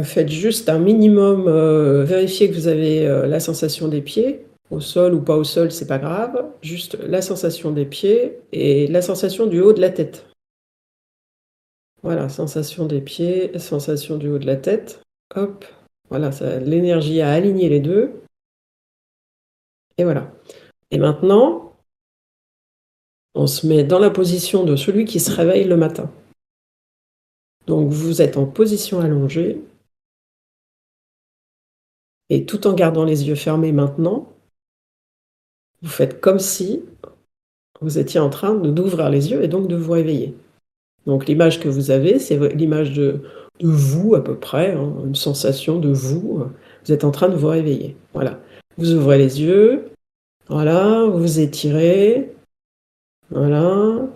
Faites juste un minimum, vérifiez que vous avez, la sensation des pieds. Au sol ou pas au sol, c'est pas grave. Juste la sensation des pieds et la sensation du haut de la tête. Voilà, sensation des pieds, sensation du haut de la tête. Hop, voilà, ça l'énergie a aligné les 2 et voilà. Et maintenant, on se met dans la position de celui qui se réveille le matin. Donc vous êtes en position allongée et tout en gardant les yeux fermés maintenant, vous faites comme si vous étiez en train d'ouvrir les yeux et donc de vous réveiller. Donc l'image que vous avez, c'est l'image de vous à peu près, hein, une sensation de vous. Vous êtes en train de vous réveiller. Voilà. Vous ouvrez les yeux, voilà, vous vous étirez, voilà.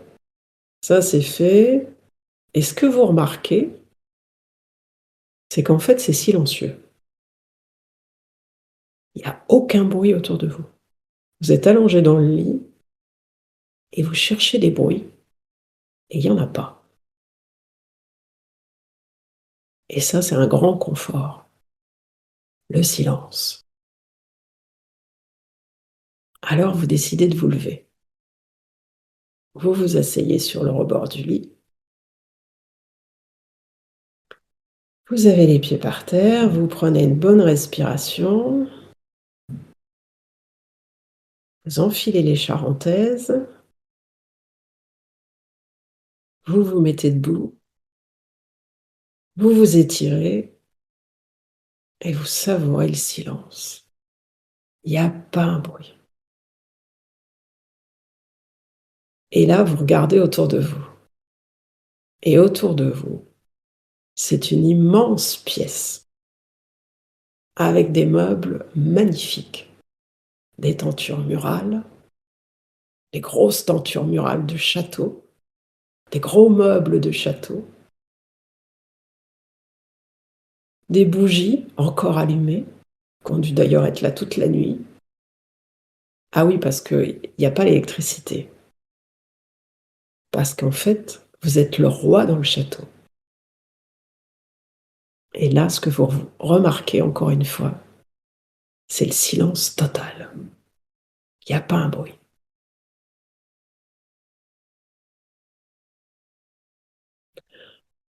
Ça, c'est fait. Et ce que vous remarquez, c'est qu'en fait, c'est silencieux. Il n'y a aucun bruit autour de vous. Vous êtes allongé dans le lit et vous cherchez des bruits et il n'y en a pas. Et ça, c'est un grand confort. Le silence. Alors vous décidez de vous lever. Vous vous asseyez sur le rebord du lit. Vous avez les pieds par terre, vous prenez une bonne respiration. Vous enfilez les charentaises. Vous vous mettez debout. Vous vous étirez et vous savourez le silence. Il n'y a pas un bruit. Et là, vous regardez autour de vous. Et autour de vous, c'est une immense pièce avec des meubles magnifiques, des tentures murales, des grosses tentures murales de château, des gros meubles de château, des bougies encore allumées, qui ont dû d'ailleurs être là toute la nuit. Ah oui, parce qu'il n'y a pas l'électricité. Parce qu'en fait, vous êtes le roi dans le château. Et là, ce que vous remarquez encore une fois, c'est le silence total. Il n'y a pas un bruit.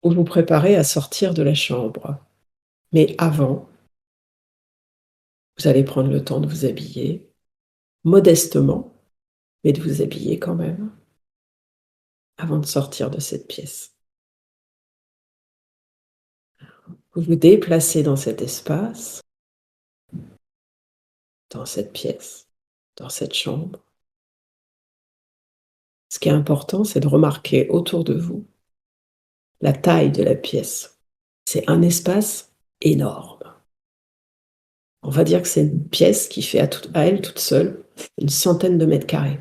Vous vous préparez à sortir de la chambre. Mais avant, vous allez prendre le temps de vous habiller, modestement, mais de vous habiller quand même, avant de sortir de cette pièce. Vous vous déplacez dans cet espace, dans cette pièce, dans cette chambre. Ce qui est important, c'est de remarquer autour de vous la taille de la pièce. C'est un espace énorme. On va dire que c'est une pièce qui fait à elle toute seule une centaine de mètres carrés.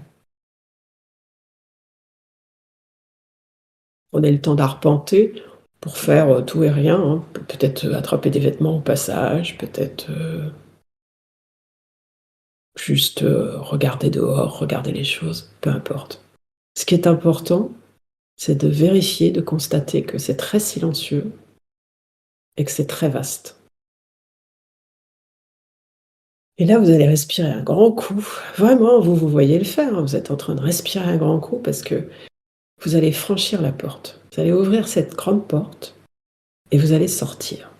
Prenez le temps d'arpenter pour faire, tout et rien, hein. Peut-être, attraper des vêtements au passage, peut-être, juste, regarder dehors, regarder les choses, peu importe. Ce qui est important, c'est de vérifier, de constater que c'est très silencieux et que c'est très vaste. Et là, vous allez respirer un grand coup. Vraiment, vous voyez le faire, hein. Vous êtes en train de respirer un grand coup parce que vous allez franchir la porte. Vous allez ouvrir cette grande porte et vous allez sortir.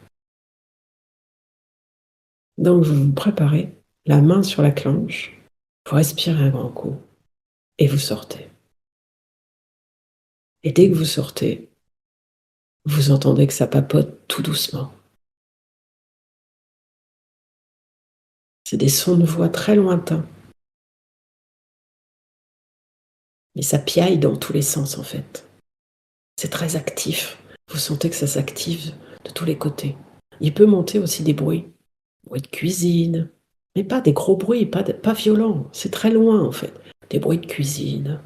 Donc vous vous préparez, la main sur la clenche, vous respirez un grand coup et vous sortez. Et dès que vous sortez, vous entendez que ça papote tout doucement. C'est des sons de voix très lointains, mais ça piaille dans tous les sens en fait. C'est très actif. Vous sentez que ça s'active de tous les côtés. Il peut monter aussi des bruits, bruits de cuisine, mais pas des gros bruits, pas violents, c'est très loin en fait. Des bruits de cuisine,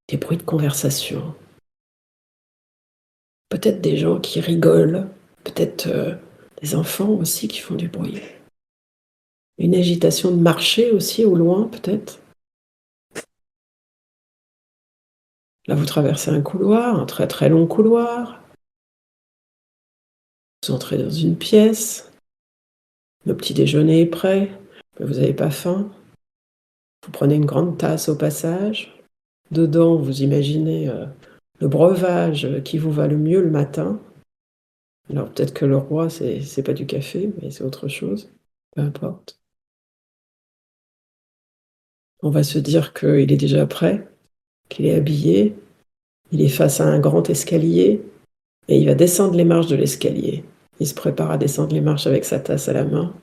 des bruits de conversation, peut-être des gens qui rigolent, peut-être, des enfants aussi qui font du bruit. Une agitation de marché aussi au loin peut-être. Là, vous traversez un couloir, un très, très long couloir. Vous entrez dans une pièce, le petit déjeuner est prêt, mais vous n'avez pas faim. Vous prenez une grande tasse au passage. Dedans, vous imaginez le breuvage qui vous va le mieux le matin. Alors peut-être que le roi, c'est pas du café, mais c'est autre chose. Peu importe. On va se dire qu'il est déjà prêt, qu'il est habillé, il est face à un grand escalier et il va descendre les marches de l'escalier. Il se prépare à descendre les marches avec sa tasse à la main.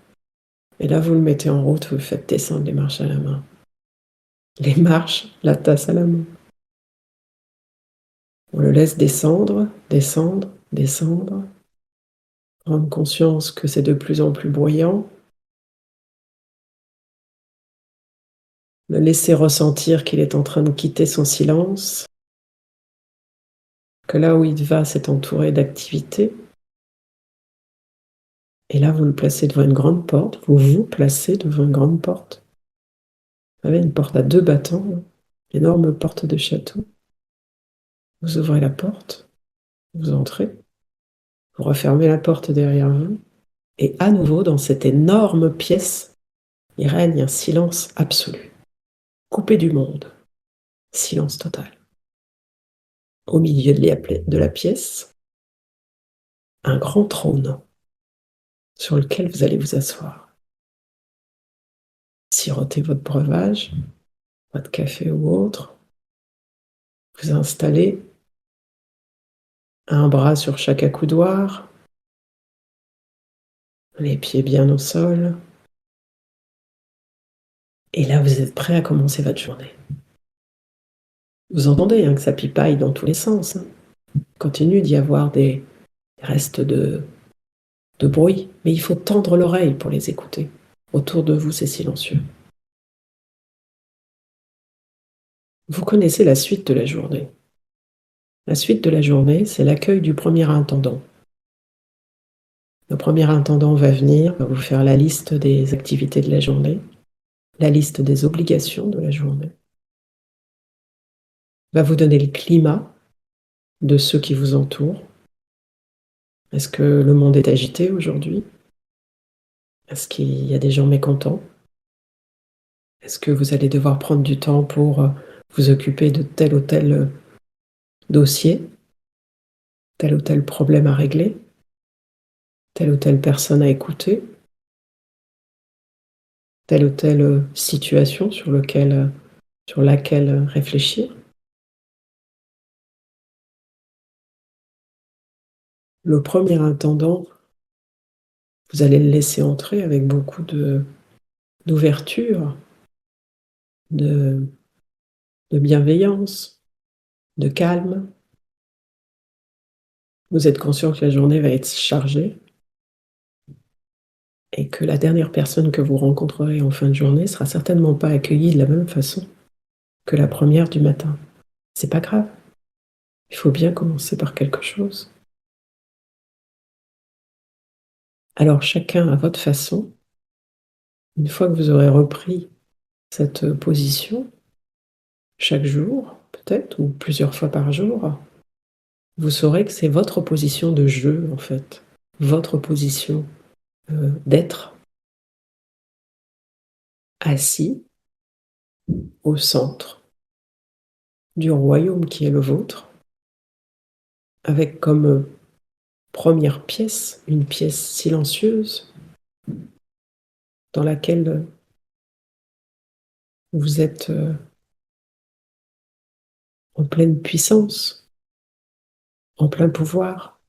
Et là, vous le mettez en route, vous le faites descendre les marches à la main. Les marches, la tasse à la main. On le laisse descendre, descendre, descendre. Prendre conscience que c'est de plus en plus bruyant. Le laisser ressentir qu'il est en train de quitter son silence. Que là où il va, c'est entouré d'activités. Et là, vous le placez devant une grande porte. Vous vous placez devant une grande porte. Vous avez une porte à 2 battants, une énorme porte de château. Vous ouvrez la porte, vous entrez, vous refermez la porte derrière vous. Et à nouveau, dans cette énorme pièce, il règne un silence absolu, coupé du monde, silence total. Au milieu de la pièce, un grand trône sur lequel vous allez vous asseoir. Sirotez votre breuvage, votre café ou autre. Vous installez un bras sur chaque accoudoir, les pieds bien au sol. Et là, vous êtes prêt à commencer votre journée. Vous entendez que ça pipaille dans tous les sens. Il continue d'y avoir des restes de bruit, mais il faut tendre l'oreille pour les écouter. Autour de vous, c'est silencieux. Vous connaissez la suite de la journée. La suite de la journée, c'est l'accueil du premier intendant. Le premier intendant va venir, va vous faire la liste des activités de la journée, la liste des obligations de la journée, va vous donner le climat de ceux qui vous entourent. Est-ce que le monde est agité aujourd'hui? Est-ce qu'il y a des gens mécontents? Est-ce que vous allez devoir prendre du temps pour vous occuper de tel ou tel dossier, tel ou tel problème à régler, telle ou telle personne à écouter, telle ou telle situation sur laquelle réfléchir? Le premier intendant, vous allez le laisser entrer avec beaucoup d'ouverture, de bienveillance, de calme. Vous êtes conscient que la journée va être chargée et que la dernière personne que vous rencontrerez en fin de journée sera certainement pas accueillie de la même façon que la première du matin. C'est pas grave. Il faut bien commencer par quelque chose. Alors chacun à votre façon, une fois que vous aurez repris cette position, chaque jour, peut-être, ou plusieurs fois par jour, vous saurez que c'est votre position de jeu, en fait, votre position d'être assis au centre du royaume qui est le vôtre, avec comme première pièce, une pièce silencieuse dans laquelle vous êtes en pleine puissance, en plein pouvoir.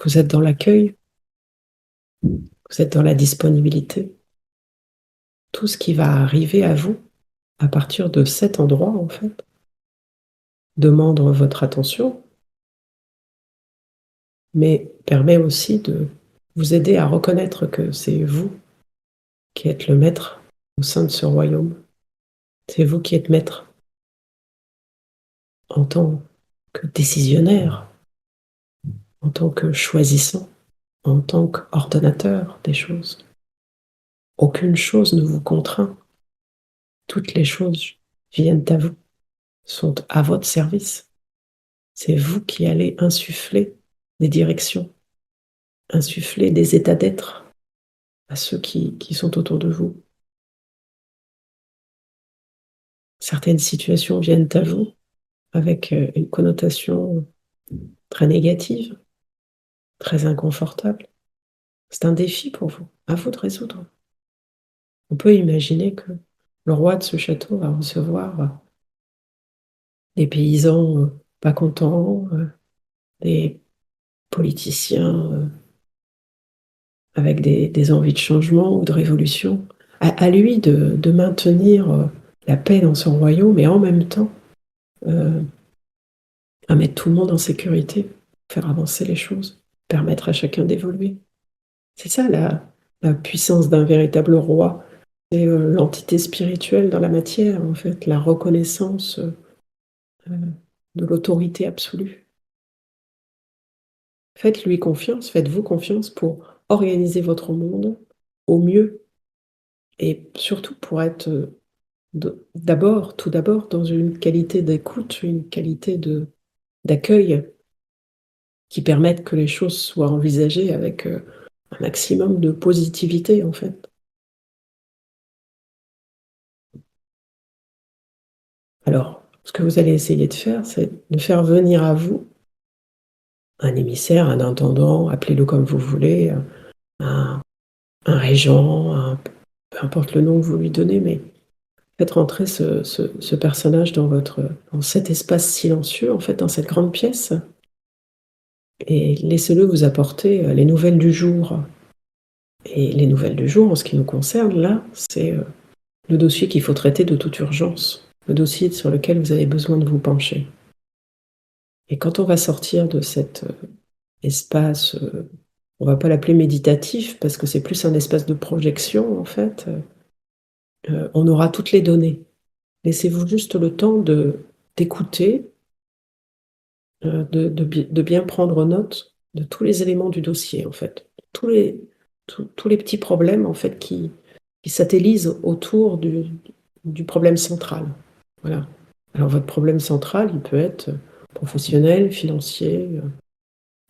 Vous êtes dans l'accueil, vous êtes dans la disponibilité. Tout ce qui va arriver à vous, à partir de cet endroit, en fait, demande votre attention, mais permet aussi de vous aider à reconnaître que c'est vous qui êtes le maître au sein de ce royaume. C'est vous qui êtes maître en tant que décisionnaire, en tant que choisissant, en tant qu'ordonnateur des choses. Aucune chose ne vous contraint. Toutes les choses viennent à vous, sont à votre service. C'est vous qui allez insuffler des directions, insuffler des états d'être à ceux qui sont autour de vous. Certaines situations viennent à vous avec une connotation très négative, très inconfortable. C'est un défi pour vous, à vous de résoudre. On peut imaginer que le roi de ce château va recevoir des paysans pas contents, des politiciens avec des envies de changement ou de révolution. À lui de maintenir la paix dans son royaume et en même temps à mettre tout le monde en sécurité, faire avancer les choses, permettre à chacun d'évoluer. C'est ça la puissance d'un véritable roi. C'est l'entité spirituelle dans la matière, en fait, la reconnaissance de l'autorité absolue. Faites-lui confiance, faites-vous confiance pour organiser votre monde au mieux et surtout pour être tout d'abord, dans une qualité d'écoute, une qualité d'accueil qui permette que les choses soient envisagées avec un maximum de positivité, en fait. Alors, ce que vous allez essayer de faire, c'est de faire venir à vous un émissaire, un intendant, appelez-le comme vous voulez, un, un régent, peu importe le nom que vous lui donnez, mais faites rentrer ce personnage dans cet espace silencieux, en fait, dans cette grande pièce, et laissez-le vous apporter les nouvelles du jour. Et les nouvelles du jour, en ce qui nous concerne, là, c'est le dossier qu'il faut traiter de toute urgence, le dossier sur lequel vous avez besoin de vous pencher. Et quand on va sortir de cet espace, on va pas l'appeler méditatif, parce que c'est plus un espace de projection, en fait, on aura toutes les données. Laissez-vous juste le temps d'écouter, de bien prendre note de tous les éléments du dossier, en fait. Tous les petits problèmes, en fait, qui satellisent autour du problème central. Voilà. Alors, votre problème central, il peut être professionnel, financier,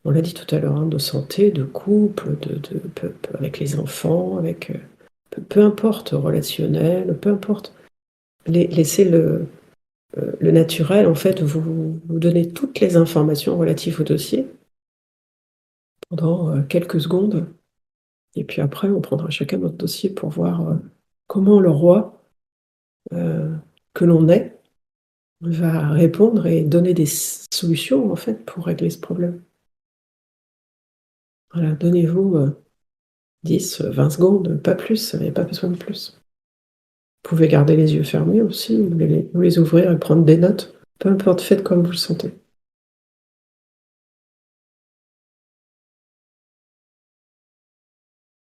on l'a dit tout à l'heure, hein, de santé, de couple, avec les enfants, avec peu importe, relationnel, peu importe. Laissez le naturel, en fait, vous donner toutes les informations relatives au dossier pendant quelques secondes. Et puis après, on prendra chacun notre dossier pour voir comment le roi que l'on est va répondre et donner des solutions, en fait, pour régler ce problème. Voilà, donnez-vous 10, 20 secondes, pas plus, vous n'avez pas besoin de plus. Vous pouvez garder les yeux fermés aussi, ou les ouvrir et prendre des notes. Peu importe, faites comme vous le sentez.